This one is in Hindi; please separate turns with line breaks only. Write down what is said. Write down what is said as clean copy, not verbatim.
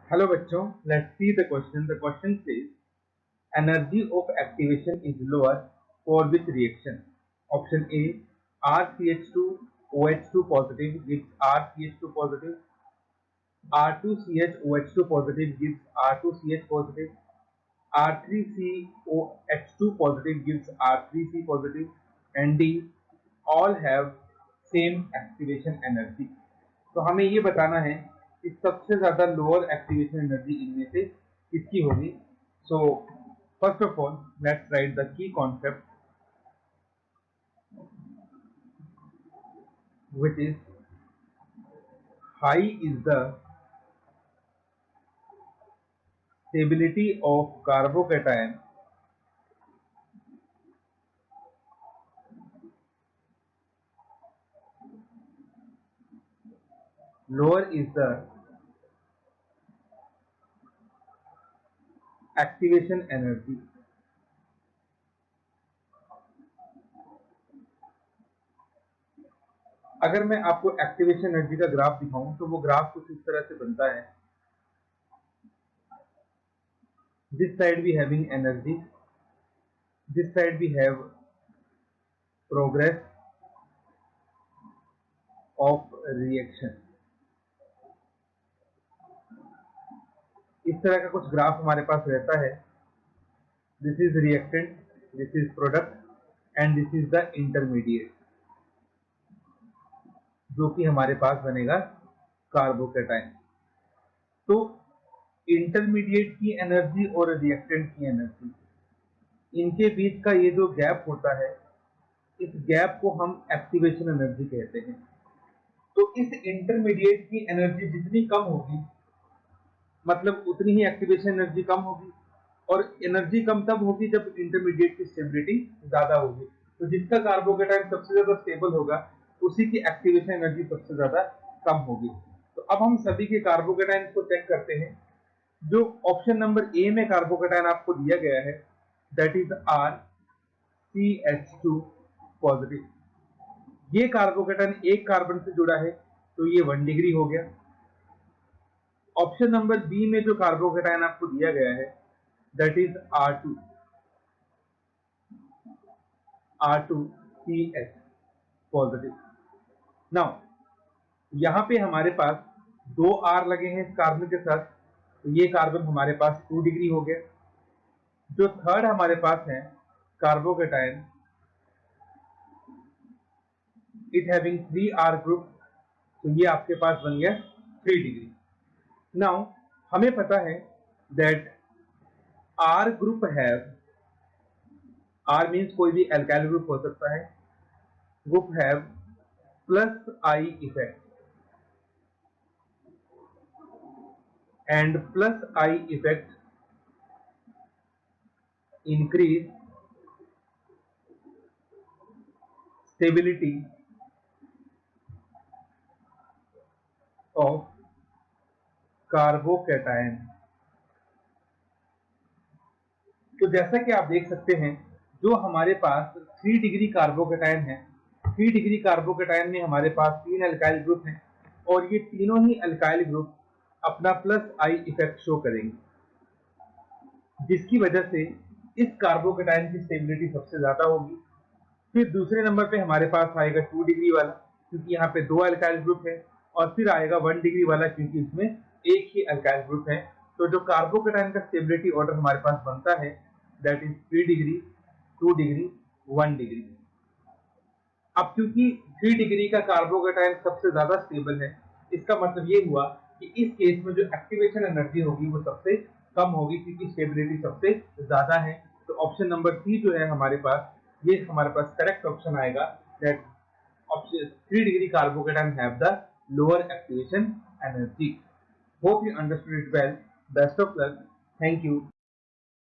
Hello बच्चों, let's see the question. The question says energy of activation is lower for which reaction? Option A, RCH2 OH2 positive gives RCH2 positive, R2CH positive gives R2CH positive, R3COH2 positive gives R3C positive, and D all have same activation energy. तो हमें ये बताना है कि सबसे ज्यादा लोअर एक्टिवेशन एनर्जी इनमें से किसकी होगी. So first of all let's write the key concept which is high is the stability of carbocation lower is the activation energy. अगर मैं आपको एक्टिवेशन एनर्जी का ग्राफ दिखाऊं तो वो ग्राफ कुछ इस तरह से बनता है. This side we having energy, this side we have progress of reaction. इस तरह का कुछ ग्राफ हमारे पास रहता है. This is reactant, this is product and this is the intermediate जो कि हमारे पास बनेगा कार्बोकेटाइन. तो इंटरमीडिएट की एनर्जी और रिएक्टेंट की एनर्जी, इनके बीच का ये जो गैप होता है, इस गैप को हम एक्टिवेशन एनर्जी कहते हैं. तो इस इंटरमीडिएट की एनर्जी जितनी कम होगी, मतलब उतनी ही एक्टिवेशन एनर्जी कम होगी. और एनर्जी कम तब होगी जब इंटरमीडिएट की स्टेबिलिटी ज्यादा होगी. तो जिसका कार्बोकेटाइन सबसे ज्यादा स्टेबल होगा उसी की एक्टिवेशन एनर्जी सबसे ज्यादा कम होगी. तो अब हम सभी के कार्बोकेटाइन को चेक करते हैं. जो ऑप्शन नंबर ए में कार्बोकेटाइन आपको दिया गया है दैट इज RCH2 पॉजिटिव. ये कार्बोकेटाइन एक कार्बन से जुड़ा है तो ये 1 डिग्री हो गया. ऑप्शन नंबर बी में जो कार्बोकेटाइन आपको दिया गया है that is R2CH positive. Now यहां पे हमारे पास 2 R लगे हैं इस कार्बन के साथ, तो ये कार्बन हमारे पास 2 डिग्री हो गया. जो थर्ड हमारे पास है carbocation, it having 3 R group, तो ये आपके पास बन गया 3 डिग्री. नाउ हमें पता है that R group have, R means कोई भी एल्काइल ग्रुप हो सकता है, group have plus I effect, and plus I effect increase stability of carbocation. तो जैसा कि आप देख सकते हैं, जो हमारे पास 3 डिग्री कार्बोकेटाइन है, 3 डिग्री कार्बोकेटाइन में हमारे पास 3 अल्काइल ग्रुप हैं और ये तीनों ही अल्काइल ग्रुप अपना प्लस आई इफेक्ट शो करेंगे, जिसकी वजह से इस कार्बोकेटाइन की स्टेबिलिटी सबसे ज्यादा होगी. फिर दूसरे नंबर पे हमारे पास आएगा 2 डिग्री वाला, क्योंकि यहाँ पे 2 अल्काइल ग्रुप है. और फिर आएगा 1 डिग्री वाला, क्योंकि इसमें एक ही अल्काइल ग्रुप है. तो जो कार्बोकेटाइन का स्टेबिलिटी ऑर्डर हमारे पास बनता है that is 3 degree, 2 degree, 1 degree. अब क्योंकि 3 डिग्री का कार्बोकेटाइन सबसे ज्यादा स्टेबल है, इसका मतलब ये हुआ कि इस केस में जो एक्टिवेशन एनर्जी होगी वो सबसे कम होगी, क्योंकि स्टेबिलिटी सबसे ज्यादा है. तो ऑप्शन नंबर सी जो है हमारे पास, ये हमारे पास करेक्ट ऑप्शन आएगा that option 3 degree carbocation have the lower activation energy. Hope you understood it well. Best of luck. Thank you.